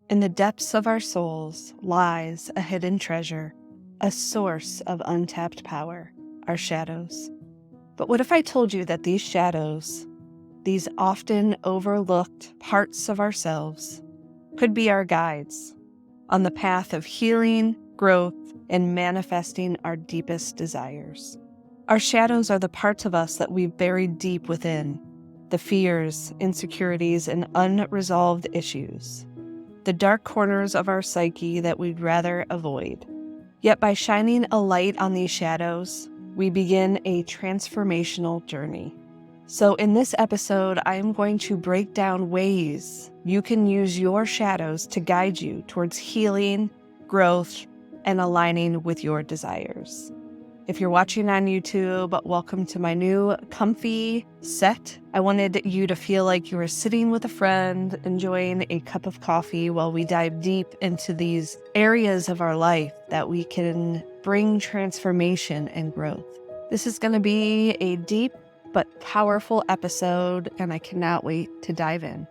In the depths of our souls lies a hidden treasure, a source of untapped power, our shadows. But what if I told you that these shadows, these often overlooked parts of ourselves, could be our guides on the path of healing, growth, and manifesting our deepest desires? Our shadows are the parts of us that we've buried deep within, the fears, insecurities, and unresolved issues, the dark corners of our psyche that we'd rather avoid. Yet by shining a light on these shadows, we begin a transformational journey. So in this episode, I am going to break down ways you can use your shadows to guide you towards healing, growth, and aligning with your desires. If you're watching on YouTube, welcome to my new comfy set. I wanted you to feel like you were sitting with a friend, enjoying a cup of coffee while we dive deep into these areas of our life that we can bring transformation and growth. This is going to be a deep but powerful episode, and I cannot wait to dive in.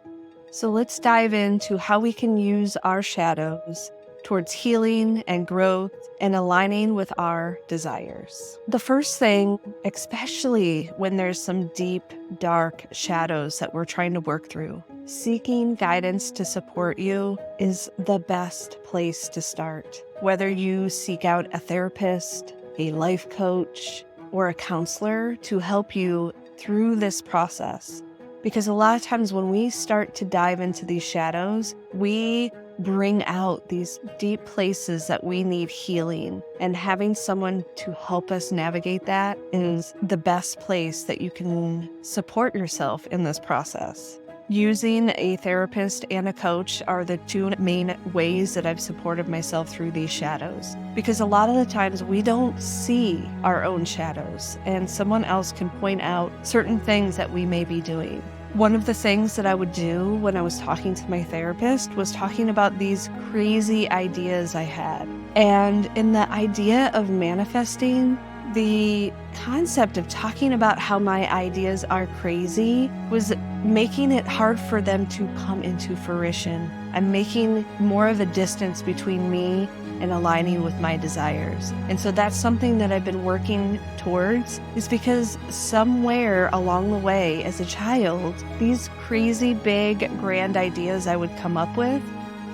So let's dive into how we can use our shadows towards healing and growth and aligning with our desires. The first thing, especially when there's some deep, dark shadows that we're trying to work through, seeking guidance to support you is the best place to start. Whether you seek out a therapist, a life coach, or a counselor to help you through this process. Because a lot of times when we start to dive into these shadows, we bring out these deep places that we need healing, and having someone to help us navigate that is the best place that you can support yourself in this process. Using a therapist and a coach are the two main ways that I've supported myself through these shadows, because a lot of the times we don't see our own shadows and someone else can point out certain things that we may be doing. One of the things that I would do when I was talking to my therapist was talking about these crazy ideas I had. And in the idea of manifesting, the concept of talking about how my ideas are crazy was making it hard for them to come into fruition. I'm making more of a distance between me and aligning with my desires. And so that's something that I've been working towards, is because somewhere along the way as a child, these crazy big grand ideas I would come up with,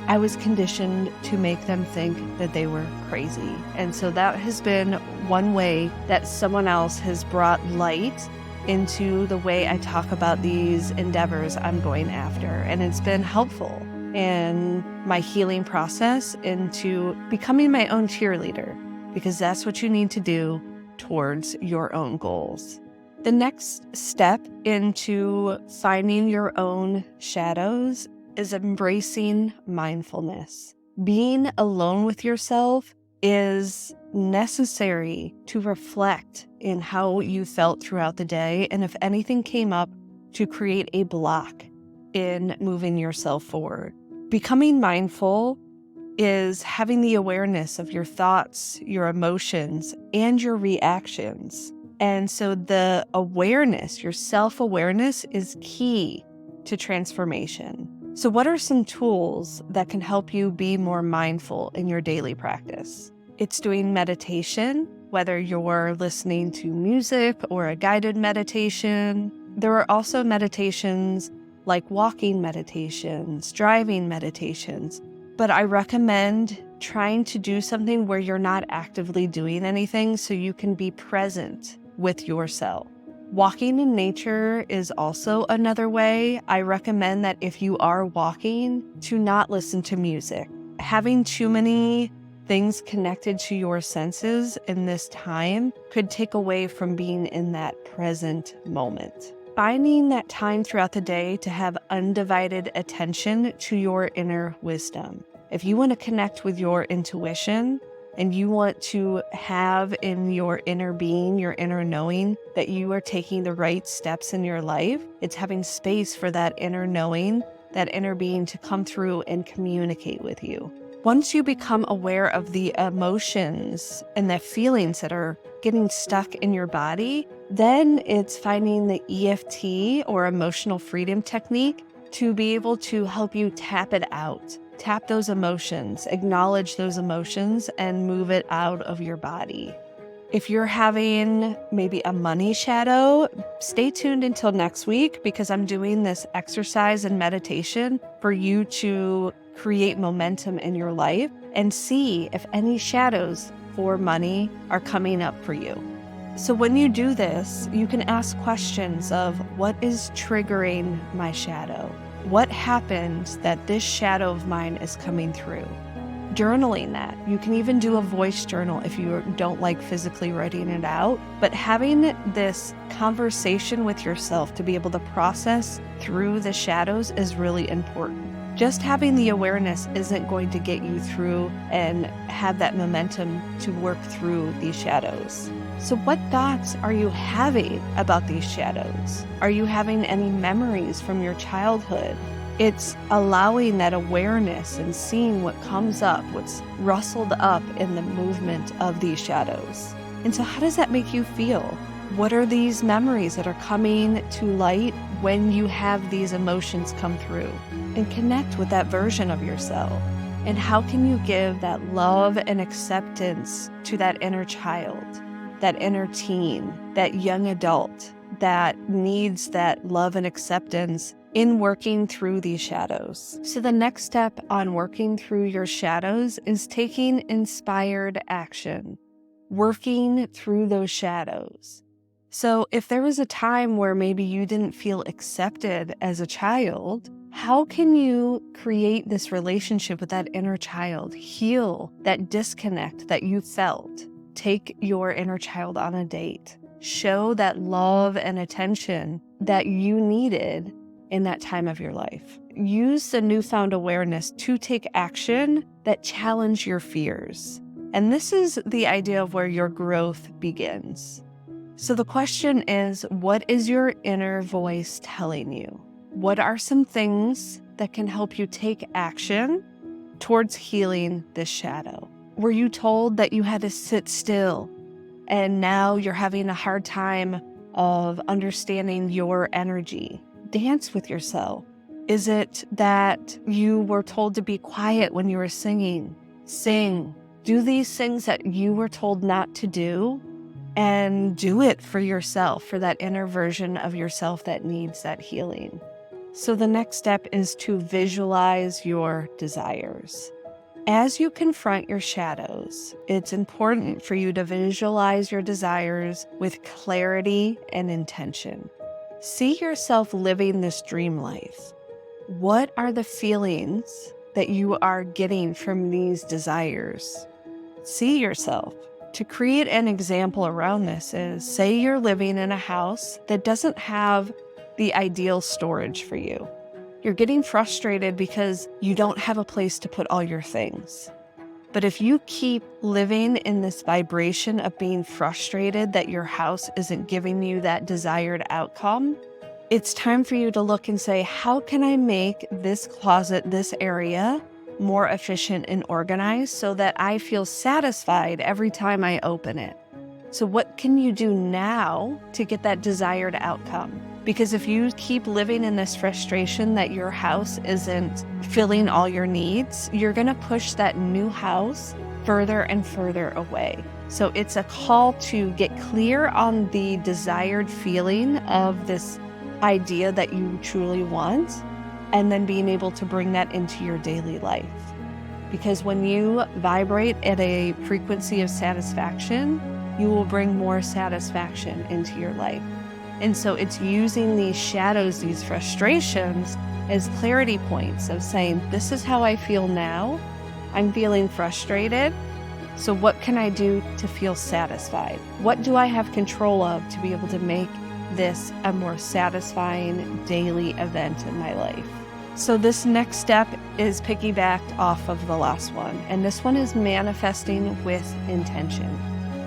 I was conditioned to make them think that they were crazy. And so that has been one way that someone else has brought light into the way I talk about these endeavors I'm going after. And it's been helpful in my healing process into becoming my own cheerleader, because that's what you need to do towards your own goals. The next step into finding your own shadows is embracing mindfulness. Being alone with yourself is necessary to reflect in how you felt throughout the day, and if anything came up, to create a block in moving yourself forward. Becoming mindful is having the awareness of your thoughts, your emotions, and your reactions. And so the awareness, your self-awareness, is key to transformation. So what are some tools that can help you be more mindful in your daily practice? It's doing meditation, whether you're listening to music or a guided meditation. There are also meditations like walking meditations, driving meditations, but I recommend trying to do something where you're not actively doing anything so you can be present with yourself. Walking in nature is also another way. I recommend that if you are walking, to not listen to music. Having too many things connected to your senses in this time could take away from being in that present moment. Finding that time throughout the day to have undivided attention to your inner wisdom. If you want to connect with your intuition and you want to have in your inner being, your inner knowing, that you are taking the right steps in your life, it's having space for that inner knowing, that inner being to come through and communicate with you. Once you become aware of the emotions and the feelings that are getting stuck in your body, then it's finding the EFT or emotional freedom technique to be able to help you tap it out. Tap those emotions, acknowledge those emotions, and move it out of your body. If you're having maybe a money shadow, stay tuned until next week because I'm doing this exercise and meditation for you to create momentum in your life and see if any shadows for money are coming up for you. So when you do this, you can ask questions of what is triggering my shadow? What happened that this shadow of mine is coming through? Journaling that. You can even do a voice journal if you don't like physically writing it out. But having this conversation with yourself to be able to process through the shadows is really important. Just having the awareness isn't going to get you through and have that momentum to work through these shadows. So what thoughts are you having about these shadows? Are you having any memories from your childhood? It's allowing that awareness and seeing what comes up, what's rustled up in the movement of these shadows. And so how does that make you feel? What are these memories that are coming to light when you have these emotions come through? And connect with that version of yourself. And how can you give that love and acceptance to that inner child, that inner teen, that young adult that needs that love and acceptance in working through these shadows? So the next step on working through your shadows is taking inspired action, working through those shadows. So if there was a time where maybe you didn't feel accepted as a child, how can you create this relationship with that inner child, heal that disconnect that you felt? Take your inner child on a date. Show that love and attention that you needed in that time of your life. Use the newfound awareness to take action that challenge your fears. And this is the idea of where your growth begins. So the question is, what is your inner voice telling you? What are some things that can help you take action towards healing this shadow? Were you told that you had to sit still and now you're having a hard time of understanding your energy? Dance with yourself. Is it that you were told to be quiet when you were singing? Sing. Do these things that you were told not to do and do it for yourself, for that inner version of yourself that needs that healing. So the next step is to visualize your desires. As you confront your shadows, it's important for you to visualize your desires with clarity and intention. See yourself living this dream life. What are the feelings that you are getting from these desires? See yourself. To create an example around this is, say you're living in a house that doesn't have the ideal storage for you. You're getting frustrated because you don't have a place to put all your things. But if you keep living in this vibration of being frustrated that your house isn't giving you that desired outcome, it's time for you to look and say, how can I make this closet, this area, more efficient and organized so that I feel satisfied every time I open it? So what can you do now to get that desired outcome? Because if you keep living in this frustration that your house isn't filling all your needs, you're going to push that new house further and further away. So it's a call to get clear on the desired feeling of this idea that you truly want, and then being able to bring that into your daily life. Because when you vibrate at a frequency of satisfaction, you will bring more satisfaction into your life. And so it's using these shadows, these frustrations, as clarity points of saying, this is how I feel now. I'm feeling frustrated. So what can I do to feel satisfied? What do I have control of to be able to make this a more satisfying daily event in my life? So this next step is piggybacked off of the last one. And this one is manifesting with intention.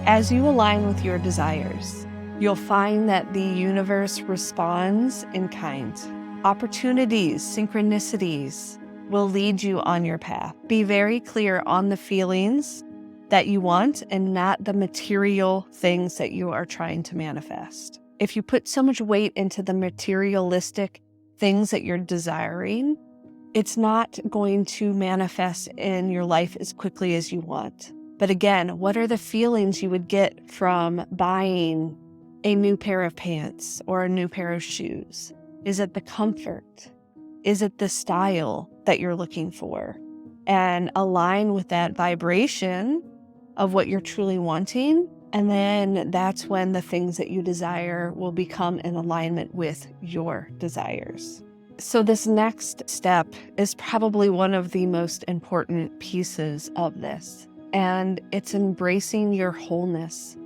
As you align with your desires, you'll find that the universe responds in kind. Opportunities, synchronicities will lead you on your path. Be very clear on the feelings that you want and not the material things that you are trying to manifest. If you put so much weight into the materialistic things that you're desiring, it's not going to manifest in your life as quickly as you want. But again, what are the feelings you would get from buying a new pair of pants or a new pair of shoes? Is it the comfort? Is it the style that you're looking for? And align with that vibration of what you're truly wanting. And then that's when the things that you desire will become in alignment with your desires. So this next step is probably one of the most important pieces of this, and it's embracing your wholeness.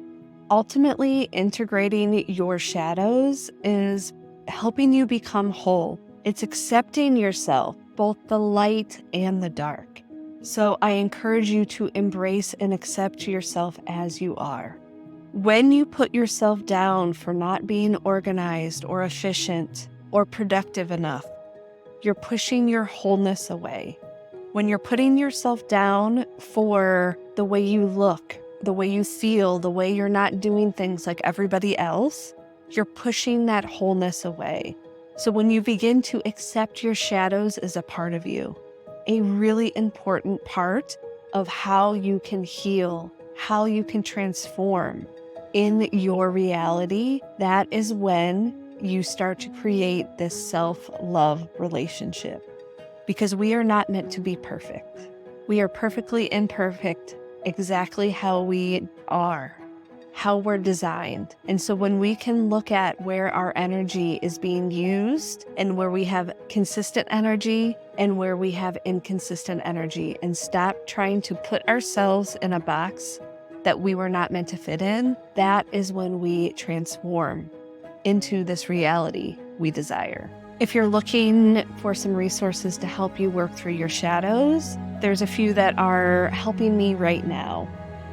Ultimately, integrating your shadows is helping you become whole. It's accepting yourself, both the light and the dark. So I encourage you to embrace and accept yourself as you are. When you put yourself down for not being organized or efficient or productive enough, you're pushing your wholeness away. When you're putting yourself down for the way you look, the way you feel, the way you're not doing things like everybody else, you're pushing that wholeness away. So when you begin to accept your shadows as a part of you, a really important part of how you can heal, how you can transform in your reality, that is when you start to create this self-love relationship. Because we are not meant to be perfect. We are perfectly imperfect, exactly how we are, how we're designed. And so when we can look at where our energy is being used and where we have consistent energy and where we have inconsistent energy, and stop trying to put ourselves in a box that we were not meant to fit in, that is when we transform into this reality we desire. If you're looking for some resources to help you work through your shadows, there's a few that are helping me right now.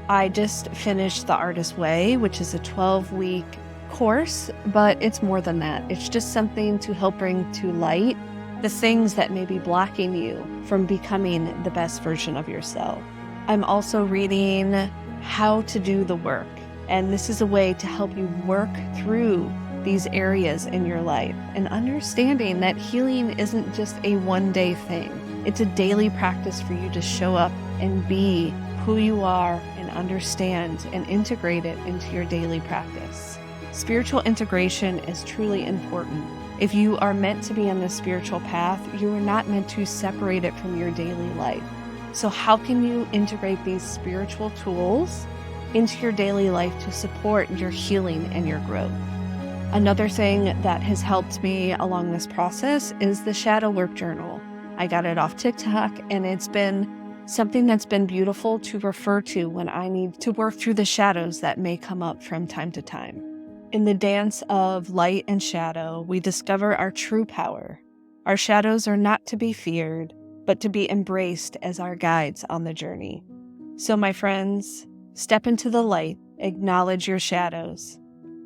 I just finished The Artist's Way, which is a 12-week course, but it's more than that. It's just something to help bring to light the things that may be blocking you from becoming the best version of yourself. I'm also reading How to Do the Work, and this is a way to help you work through these areas in your life and understanding that healing isn't just a one-day thing. It's a daily practice for you to show up and be who you are and understand and integrate it into your daily practice. Spiritual integration is truly important. If you are meant to be on the spiritual path, you are not meant to separate it from your daily life. So how can you integrate these spiritual tools into your daily life to support your healing and your growth? Another thing that has helped me along this process is the shadow work journal. I got it off TikTok, and it's been something that's been beautiful to refer to when I need to work through the shadows that may come up from time to time. In the dance of light and shadow, we discover our true power. Our shadows are not to be feared, but to be embraced as our guides on the journey. So my friends, step into the light, acknowledge your shadows,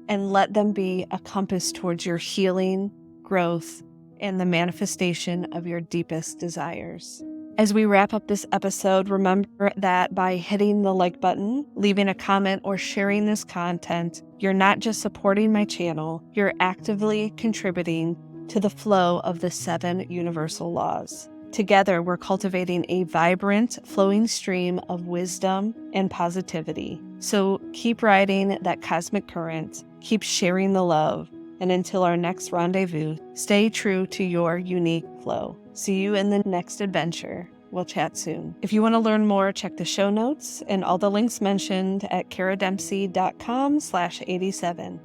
and let them be a compass towards your healing, growth, and the manifestation of your deepest desires. As we wrap up this episode, remember that by hitting the like button, leaving a comment, or sharing this content, you're not just supporting my channel, you're actively contributing to the flow of the 7 universal laws. Together, we're cultivating a vibrant, flowing stream of wisdom and positivity. So keep riding that cosmic current, keep sharing the love, and until our next rendezvous, stay true to your unique flow. See you in the next adventure. We'll chat soon. If you want to learn more, check the show notes and all the links mentioned at karadempsey.com/87.